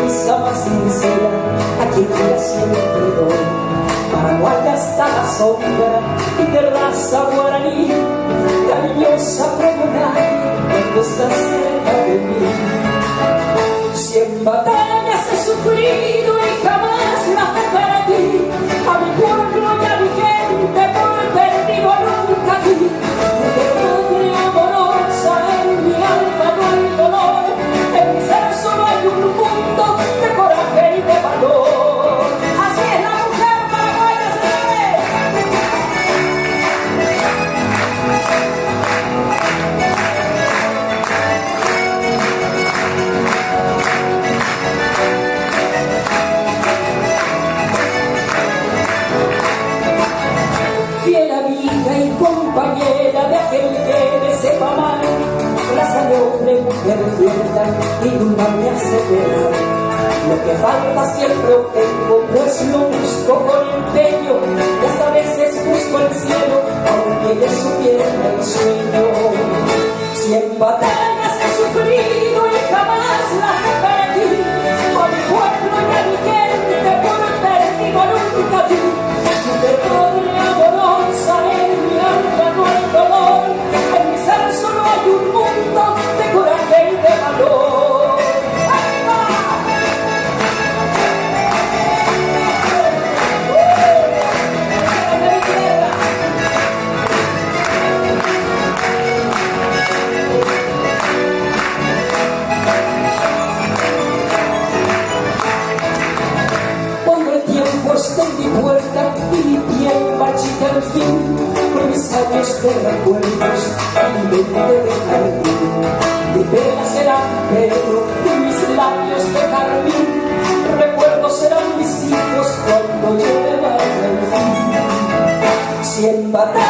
sonrisa más sincera a quien quiera siempre doy. Paraguaya hasta la sombra y de raza guaraní, cariñosa como nadie cuando estás cerca de mí. 100 batallas he sufrido y jamás las para ti. A mi pueblo y a mi gente por perdido nunca vi. Mujer madre amorosa, en mi alma no hay dolor. En mi ser solo hay un mundo de coraje y de valor. Así es la mujer paraguaya, señores. Fiel amiga y compañera de aquel que me sepa mal, raza noble, mujer cierta, y nunca me hace peor. Lo que falta siempre obtengo, pues lo busco con empeño, y hasta veces busco el cielo, aunque le supiera el sueño. 100 batallas he sufrido y jamás las perdí. A mi pueblo y a mi gente por perdido nunca vi. Mujer madre amorosa, en mi alma no hay dolor. En mi ser solo hay un mundo de coraje y de valor. ¡Arriba! ¡De mi tierra! Cuando el tiempo esté en mi puerta y mi piel marchita al fin, con mis años de recuerdos y mi mente de jardín, mi pena será pelo y mis labios de carmín, recuerdos serán mis hijos cuando yo me vaya al fin. 100 batallas